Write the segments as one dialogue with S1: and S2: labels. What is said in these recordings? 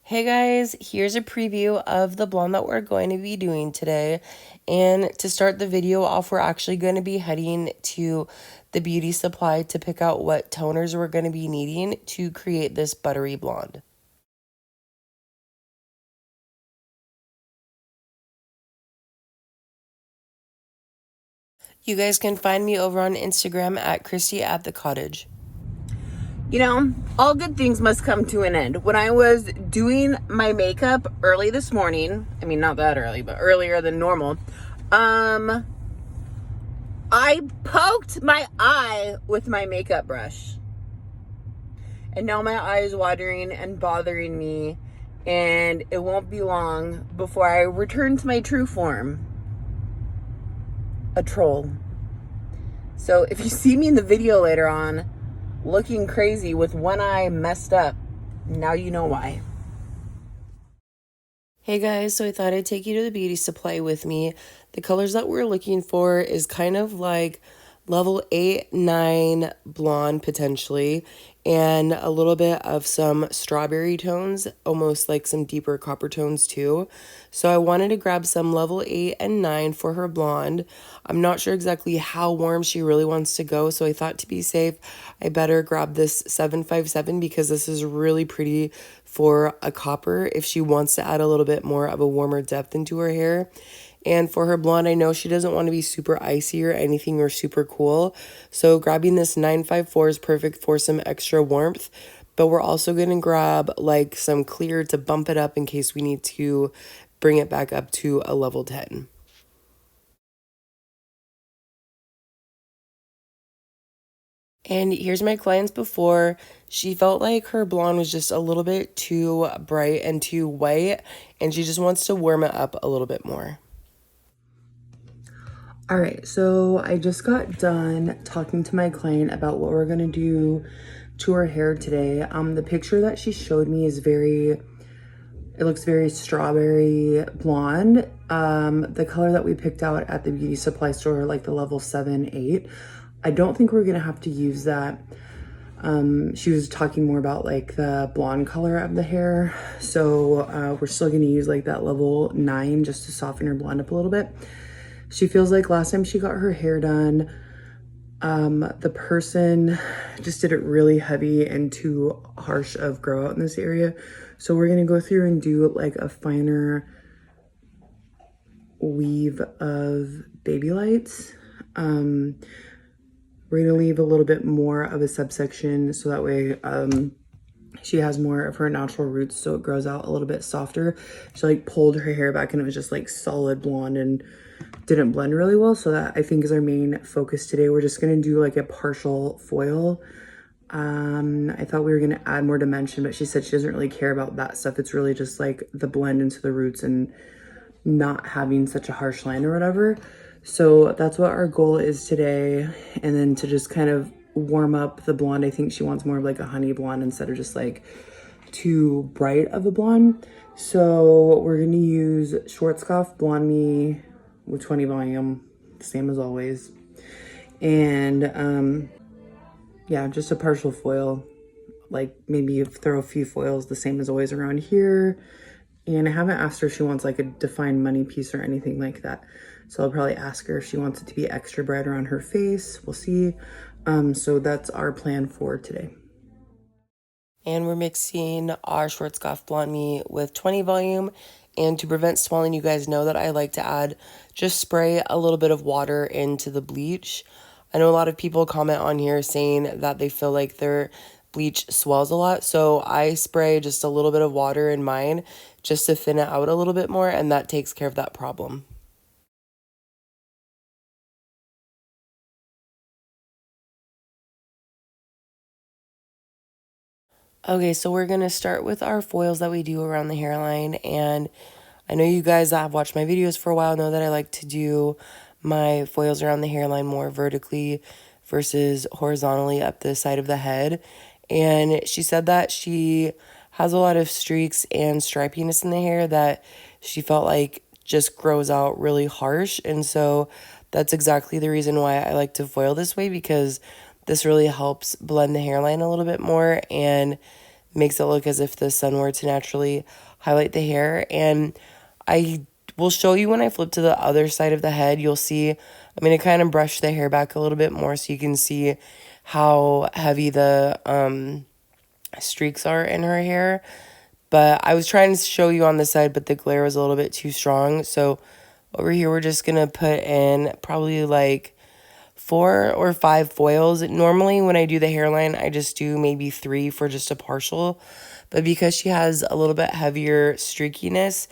S1: Hey guys, here's a preview of the blonde that we're going to be doing today. And to start the video off, we're actually going to be heading to the beauty supply to pick out what toners we're going to be needing to create this buttery blonde. You guys can find me over on Instagram at Christy at the Cottage.
S2: You know, all good things must come to an end. When I was doing my makeup early this morning, I mean, not that early, but earlier than normal, I poked my eye with my makeup brush. And now my eye is watering and bothering me, and it won't be long before I return to my true form, a troll. So if you see me in the video later on, looking crazy with one eye messed up, now you know why.
S1: Hey guys, so I thought I'd take you to the beauty supply with me. The colors that we're looking for is kind of like level 8, 9 blonde potentially, and a little bit of some strawberry tones, almost like some deeper copper tones too. So I wanted to grab some level 8 and 9 for her blonde. I'm not sure exactly how warm she really wants to go, so I thought to be safe, I better grab this 757 because this is really pretty for a copper if she wants to add a little bit more of a warmer depth into her hair. And for her blonde, I know she doesn't want to be super icy or anything or super cool. So grabbing this 954 is perfect for some extra warmth. But we're also going to grab like some clear to bump it up in case we need to bring it back up to a level 10. And here's my client's before. She felt like her blonde was just a little bit too bright and too white. And she just wants to warm it up a little bit more.
S2: All right, so I just got done talking to my client about what we're gonna do to her hair today. The picture that she showed me is it looks very strawberry blonde. The color that we picked out at the beauty supply store, like the level 7, 8, I don't think we're gonna have to use that. She was talking more about like the blonde color of the hair. So we're still gonna use like that level 9 just to soften her blonde up a little bit. She feels like last time she got her hair done, the person just did it really heavy and too harsh of grow out in this area. So we're gonna go through and do like a finer weave of baby lights. We're gonna leave a little bit more of a subsection so that way she has more of her natural roots so it grows out a little bit softer. She like pulled her hair back and it was just like solid blonde and didn't blend really well. So that I think is our main focus today. We're just gonna do like a partial foil. I thought we were gonna add more dimension, but she said she doesn't really care about that stuff. It's really just like the blend into the roots and not having such a harsh line or whatever. So that's what our goal is today. And then to just kind of warm up the blonde, I think she wants more of like a honey blonde instead of just like too bright of a blonde. So we're gonna use Schwarzkopf Blonde Me with 20 volume, same as always. And yeah, just a partial foil, like maybe throw a few foils the same as always around here. And I haven't asked her if she wants like a defined money piece or anything like that. So I'll probably ask her if she wants it to be extra bright around her face. We'll see. So that's our plan for today.
S1: And we're mixing our Schwarzkopf Blonde Me with 20 volume. And to prevent swelling, you guys know that I like to add, just spray a little bit of water into the bleach. I know a lot of people comment on here saying that they feel like their bleach swells a lot. So I spray just a little bit of water in mine just to thin it out a little bit more, and that takes care of that problem. Okay, so we're going to start with our foils that we do around the hairline. And I know you guys that have watched my videos for a while know that I like to do my foils around the hairline more vertically versus horizontally up the side of the head. And she said that she has a lot of streaks and stripiness in the hair that she felt like just grows out really harsh. And so that's exactly the reason why I like to foil this way, because this really helps blend the hairline a little bit more and makes it look as if the sun were to naturally highlight the hair. And I will show you when I flip to the other side of the head, you'll see I'm going to kind of brush the hair back a little bit more so you can see how heavy the streaks are in her hair. But I was trying to show you on the side, but the glare was a little bit too strong. So over here, we're just going to put in probably like 4 or 5 foils. Normally, when I do the hairline, I just do maybe 3 for just a partial. But because she has a little bit heavier streakiness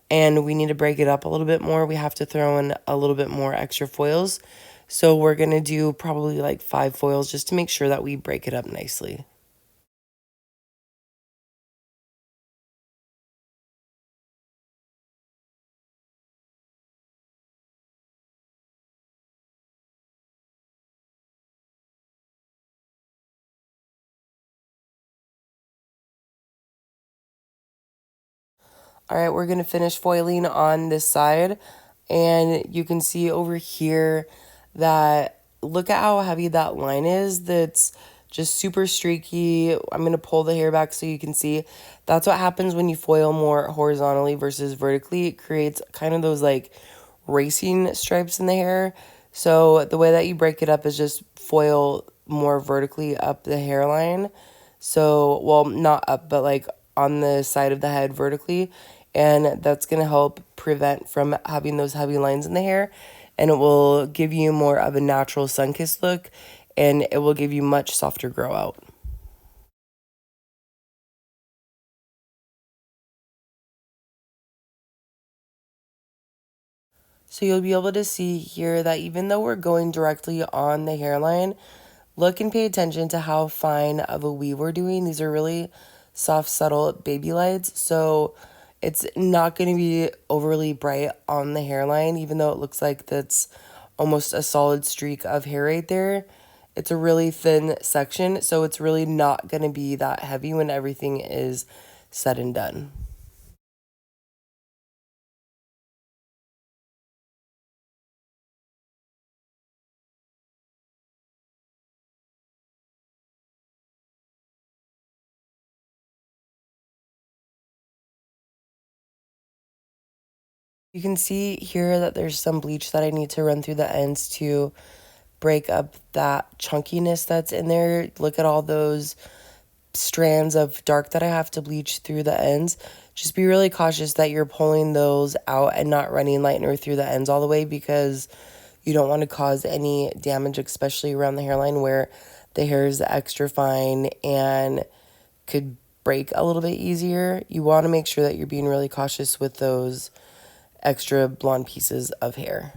S1: and we need to break it up a little bit more, we have to throw in a little bit more extra foils. So we're going to do probably like 5 foils just to make sure that we break it up nicely. All right, we're going to finish foiling on this side. And you can see over here that look at how heavy that line is. That's just super streaky. I'm going to pull the hair back so you can see. That's what happens when you foil more horizontally versus vertically. It creates kind of those like racing stripes in the hair. So the way that you break it up is just foil more vertically up the hairline. So, well, not up, but like on the side of the head vertically. And that's going to help prevent from having those heavy lines in the hair. And it will give you more of a natural sun-kissed look. And it will give you much softer grow out. So you'll be able to see here that even though we're going directly on the hairline, look and pay attention to how fine of a weave we're doing. These are really soft, subtle baby lights. So it's not going to be overly bright on the hairline, even though it looks like that's almost a solid streak of hair right there. It's a really thin section, so it's really not going to be that heavy when everything is said and done. You can see here that there's some bleach that I need to run through the ends to break up that chunkiness that's in there. Look at all those strands of dark that I have to bleach through the ends. Just be really cautious that you're pulling those out and not running lightener through the ends all the way because you don't want to cause any damage, especially around the hairline where the hair is extra fine and could break a little bit easier. You want to make sure that you're being really cautious with those extra blonde pieces of hair.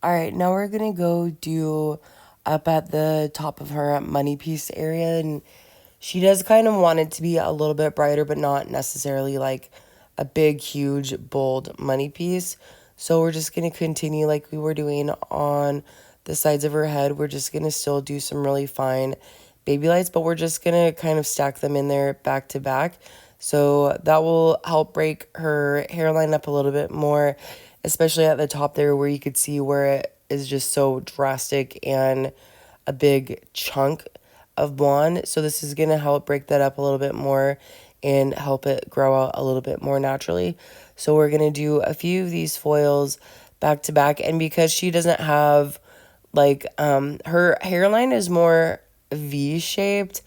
S1: All right, now we're gonna go do up at the top of her money piece area, and she does kind of want it to be a little bit brighter, but not necessarily like a big, huge, bold money piece. So we're just gonna continue like we were doing on the sides of her head. We're just gonna still do some really fine baby lights, but we're just gonna kind of stack them in there back to back. So that will help break her hairline up a little bit more, especially at the top there where you could see where it is just so drastic and a big chunk of blonde. So this is going to help break that up a little bit more and help it grow out a little bit more naturally. So we're going to do a few of these foils back to back. And because she doesn't have like her hairline is more V-shaped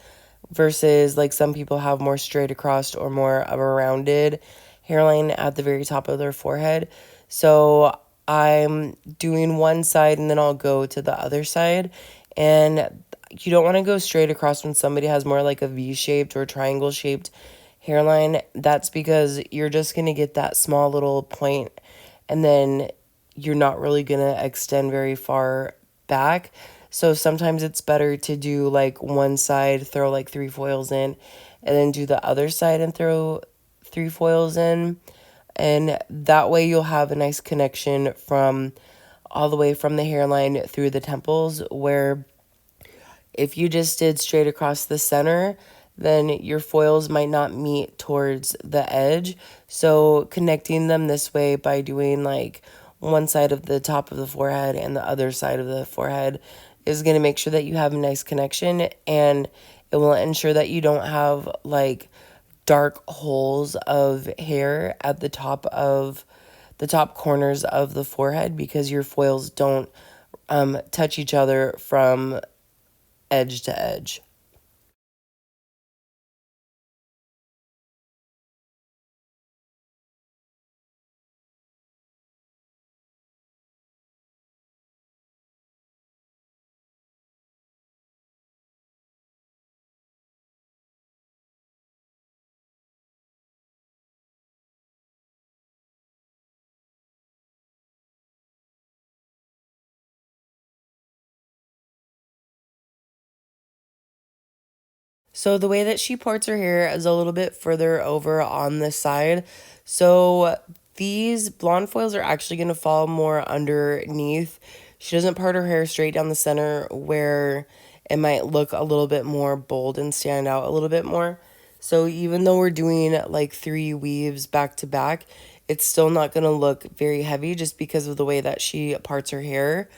S1: versus like some people have more straight across or more of a rounded hairline at the very top of their forehead. So I'm doing one side and then I'll go to the other side. And you don't want to go straight across when somebody has more like a V-shaped or triangle shaped hairline. That's because you're just going to get that small little point and then you're not really gonna extend very far back. So sometimes it's better to do like one side, throw like three foils in, and then do the other side and throw three foils in. And that way you'll have a nice connection from all the way from the hairline through the temples, where if you just did straight across the center, then your foils might not meet towards the edge. So connecting them this way by doing like one side of the top of the forehead and the other side of the forehead is going to make sure that you have a nice connection, and it will ensure that you don't have like dark holes of hair at the top corners of the forehead, because your foils don't touch each other from edge to edge. So the way that she parts her hair is a little bit further over on the side. So these blonde foils are actually going to fall more underneath. She doesn't part her hair straight down the center where it might look a little bit more bold and stand out a little bit more. So even though we're doing like three weaves back to back, it's still not going to look very heavy just because of the way that she parts her hair.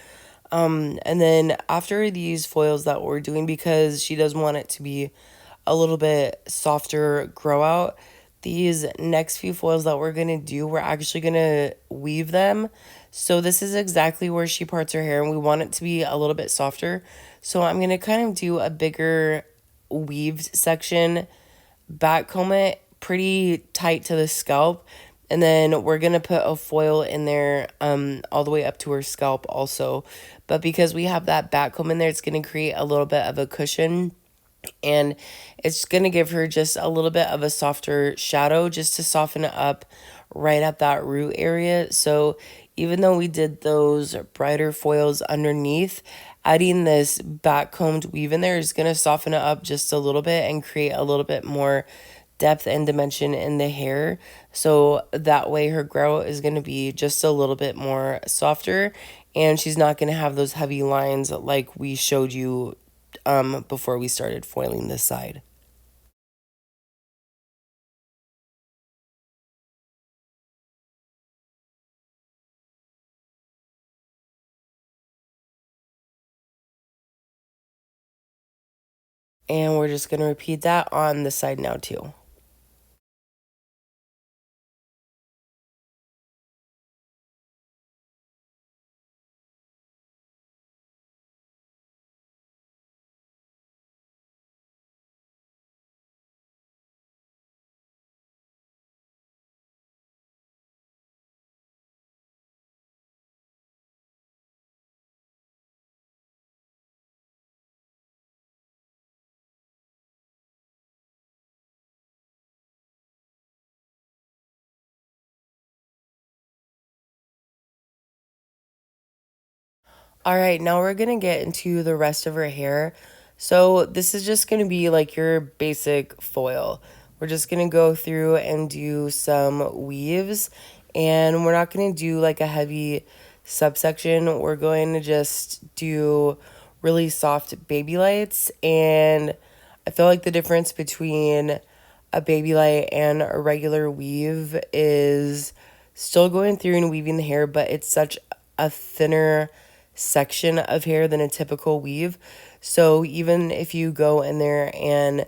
S1: And then after these foils that we're doing, because she does want it to be a little bit softer grow out, these next few foils that we're going to do, we're actually going to weave them. So this is exactly where she parts her hair, and we want it to be a little bit softer. So I'm going to kind of do a bigger weaved section, back comb it pretty tight to the scalp, and then we're gonna put a foil in there all the way up to her scalp also. But because we have that back comb in there, it's gonna create a little bit of a cushion, and it's gonna give her just a little bit of a softer shadow just to soften it up right at that root area. So even though we did those brighter foils underneath, adding this back combed weave in there is going to soften it up just a little bit and create a little bit more depth and dimension in the hair. So that way her grow is going to be just a little bit more softer, and she's not going to have those heavy lines like we showed you before we started foiling this side. And we're just going to repeat that on this side now too. All right, now we're gonna get into the rest of her hair. So this is just gonna be like your basic foil. We're just gonna go through and do some weaves, and we're not gonna do like a heavy subsection. We're going to just do really soft baby lights, and I feel like the difference between a baby light and a regular weave is still going through and weaving the hair, but it's such a thinner section of hair than a typical weave. So even if you go in there and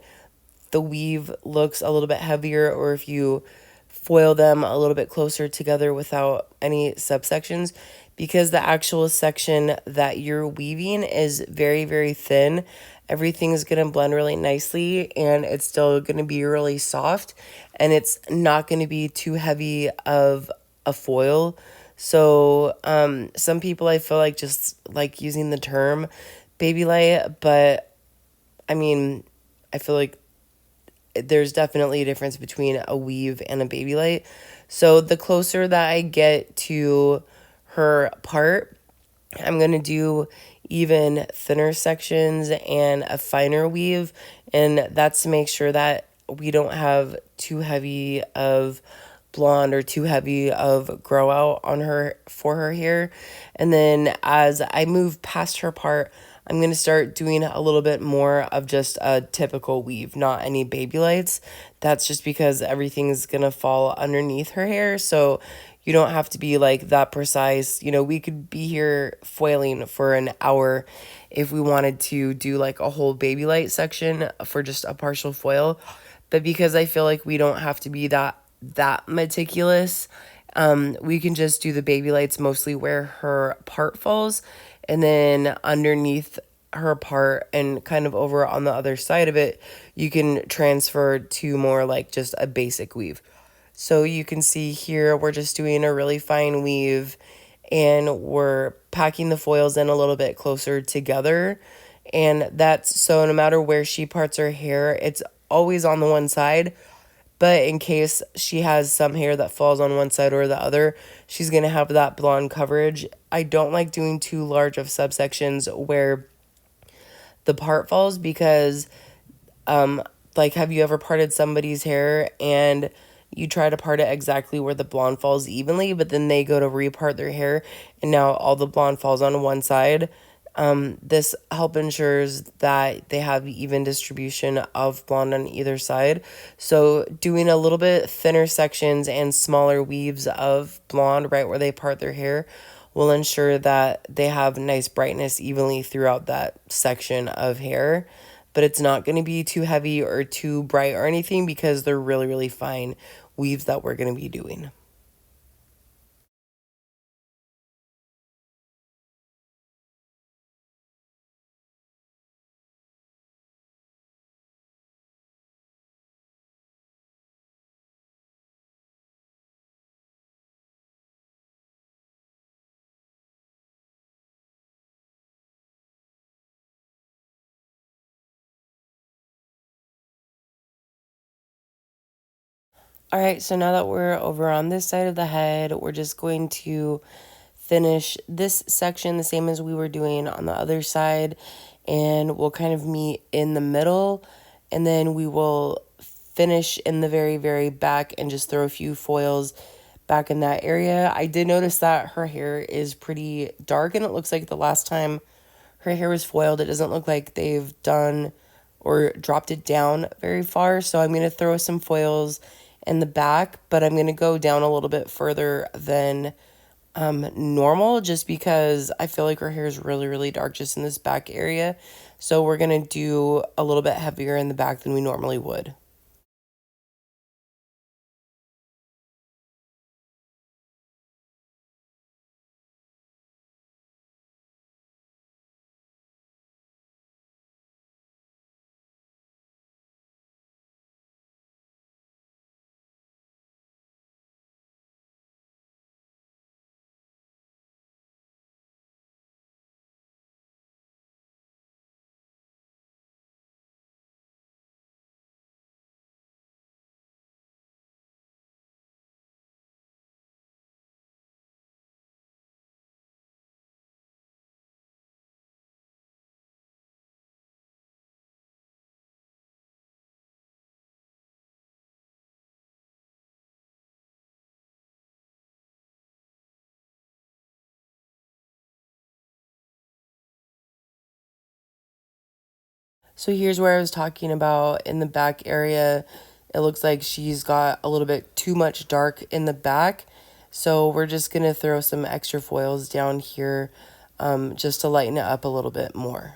S1: the weave looks a little bit heavier, or if you foil them a little bit closer together without any subsections, because the actual section that you're weaving is very, very thin, everything's going to blend really nicely, and it's still going to be really soft, and it's not going to be too heavy of a foil. So some people, I feel like, just like using the term baby light, but I mean, I feel like there's definitely a difference between a weave and a baby light. So the closer that I get to her part. I'm going to do even thinner sections and a finer weave, and that's to make sure that we don't have too heavy of blonde or too heavy of grow out on her for her hair. And then as I move past her part, I'm going to start doing a little bit more of just a typical weave, not any baby lights. That's just because everything's going to fall underneath her hair. So you don't have to be like that precise. You know, we could be here foiling for an hour if we wanted to do like a whole baby light section for just a partial foil. But because I feel like we don't have to be that meticulous, we can just do the baby lights mostly where her part falls, and then underneath her part and kind of over on the other side of it, you can transfer to more like just a basic weave. So you can see here, we're just doing a really fine weave and we're packing the foils in a little bit closer together. And that's so no matter where she parts her hair, it's always on the one side. But in case she has some hair that falls on one side or the other, she's going to have that blonde coverage. I don't like doing too large of subsections where the part falls because like, have you ever parted somebody's hair and you try to part it exactly where the blonde falls evenly, but then they go to repart their hair and now all the blonde falls on one side? This help ensures that they have even distribution of blonde on either side. So doing a little bit thinner sections and smaller weaves of blonde right where they part their hair will ensure that they have nice brightness evenly throughout that section of hair, but it's not going to be too heavy or too bright or anything because they're really, really fine weaves that we're going to be doing. All right, so now that we're over on this side of the head, we're just going to finish this section the same as we were doing on the other side, and we'll kind of meet in the middle, and then we will finish in the very, very back and just throw a few foils back in that area. I did notice that her hair is pretty dark, and it looks like the last time her hair was foiled, it doesn't look like they've done or dropped it down very far. So I'm going to throw some foils in the back, but I'm going to go down a little bit further than normal just because I feel like her hair is really, really dark just in this back area. So we're going to do a little bit heavier in the back than we normally would. So here's where I was talking about in the back area. It looks like she's got a little bit too much dark in the back. So we're just going to throw some extra foils down here just to lighten it up a little bit more.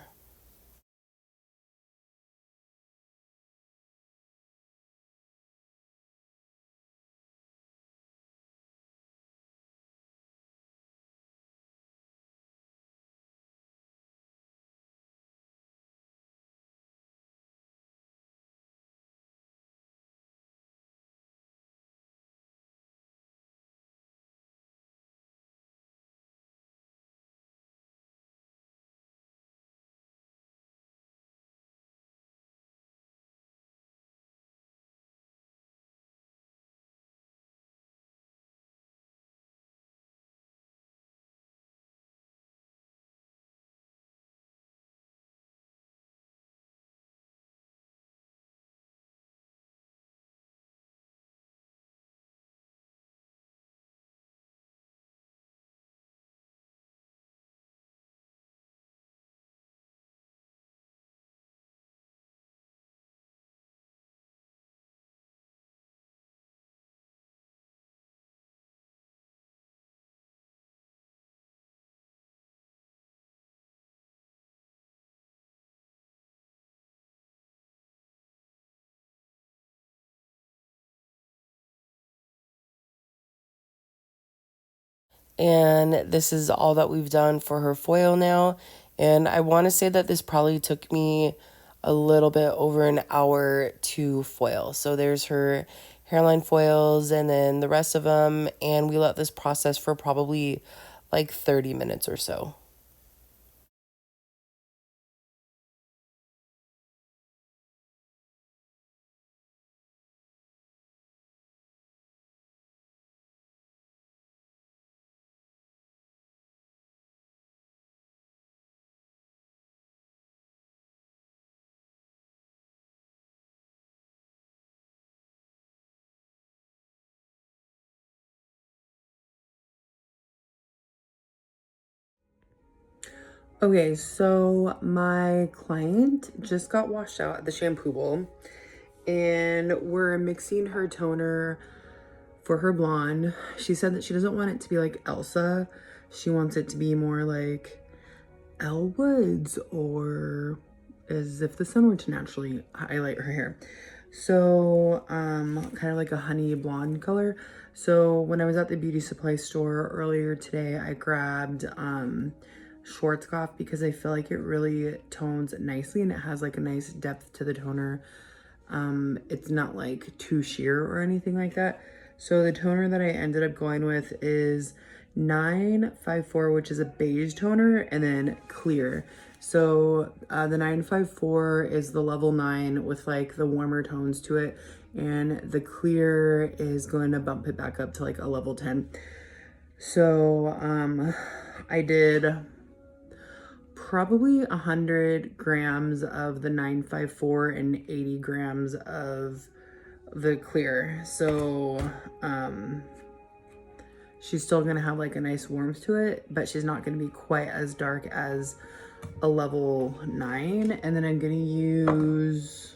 S1: And this is all that we've done for her foil now. And I want to say that this probably took me a little bit over an hour to foil. So there's her hairline foils and then the rest of them. And we let this process for probably like 30 minutes or so.
S2: Okay, so my client just got washed out at the shampoo bowl, and we're mixing her toner for her blonde. She said that she doesn't want it to be like Elsa. She wants it to be more like Elle Woods, or as if the sun were to naturally highlight her hair. So, kind of like a honey blonde color. So when I was at the beauty supply store earlier today, I grabbed Schwarzkopf because I feel like it really tones nicely and it has like a nice depth to the toner. It's not like too sheer or anything like that. So the toner that I ended up going with is 954, which is a beige toner, and then clear. So the 954 is the level 9 with like the warmer tones to it, and the clear is going to bump it back up to like a level 10. So I did probably 100 grams of the 954 and 80 grams of the clear. So she's still gonna have like a nice warmth to it, but she's not gonna be quite as dark as a level 9. And then I'm gonna use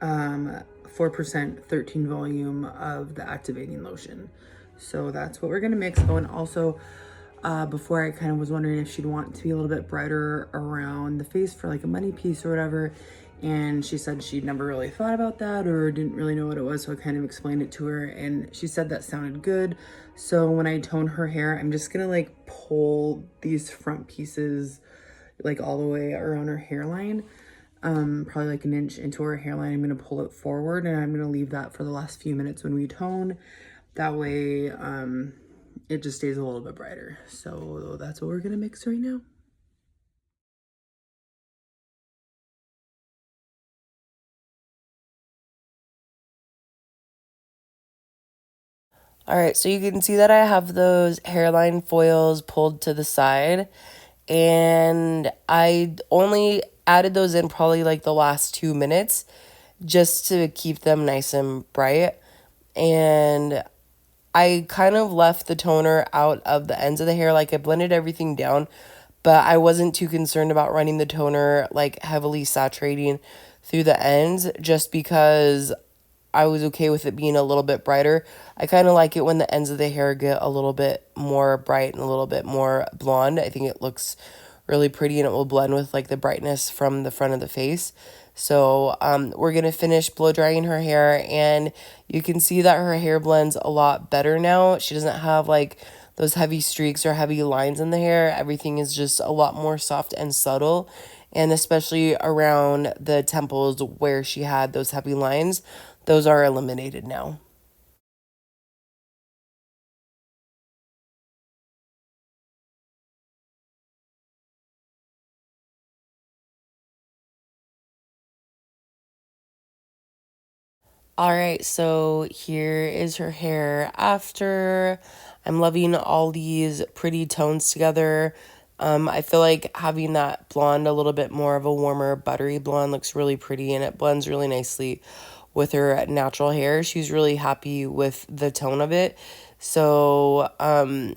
S2: 4% 13 volume of the activating lotion. So that's what we're gonna mix. Oh, and also before I kind of was wondering if she'd want to be a little bit brighter around the face for like a money piece or whatever. And she said she'd never really thought about that or didn't really know what it was. So I kind of explained it to her and she said that sounded good. So when I tone her hair, I'm just gonna like pull these front pieces like all the way around her hairline. Probably like an inch into her hairline. I'm gonna pull it forward and I'm gonna leave that for the last few minutes when we tone. That way, it just stays a little bit brighter. So that's what we're gonna mix right now.
S1: All right, so you can see that I have those hairline foils pulled to the side, and I only added those in probably like the last 2 minutes just to keep them nice and bright. And I kind of left the toner out of the ends of the hair, like I blended everything down, but I wasn't too concerned about running the toner like heavily saturating through the ends just because I was okay with it being a little bit brighter. I kind of like it when the ends of the hair get a little bit more bright and a little bit more blonde. I think it looks really pretty and it will blend with like the brightness from the front of the face. So we're going to finish blow drying her hair and you can see that her hair blends a lot better now. She doesn't have like those heavy streaks or heavy lines in the hair. Everything is just a lot more soft and subtle. And especially around the temples where she had those heavy lines, those are eliminated now. All right, so here is her hair after. I'm loving all these pretty tones together. I feel like having that blonde, a little bit more of a warmer buttery blonde, looks really pretty and it blends really nicely with her natural hair. She's really happy with the tone of it. So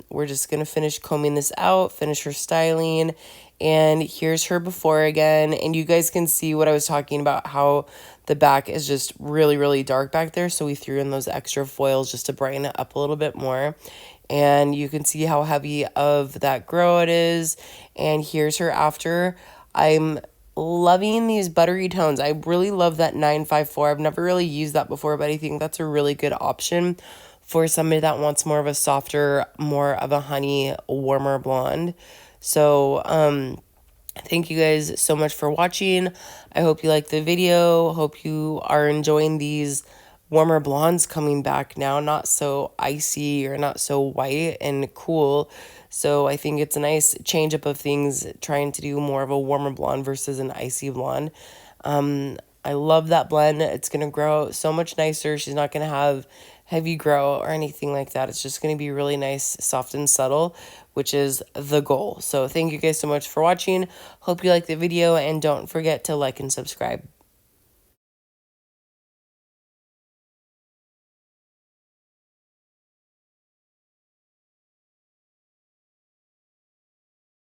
S1: we're just going to finish combing this out, finish her styling. And here's her before again. And you guys can see what I was talking about, how the back is just really, really dark back there. So we threw in those extra foils just to brighten it up a little bit more. And you can see how heavy of that grow it is. And here's her after. I'm loving these buttery tones. I really love that 954. I've never really used that before, but I think that's a really good option for somebody that wants more of a softer, more of a honey, warmer blonde. So, thank you guys so much for watching. I hope you liked the video. Hope you are enjoying these warmer blondes coming back now, not so icy or not so white and cool. So I think it's a nice change up of things, trying to do more of a warmer blonde versus an icy blonde. I love that blend. It's going to grow so much nicer. She's not going to have heavy grow or anything like that. It's just going to be really nice, soft and subtle, which is the goal. So thank you guys so much for watching. Hope you liked the video, and don't forget to like and subscribe.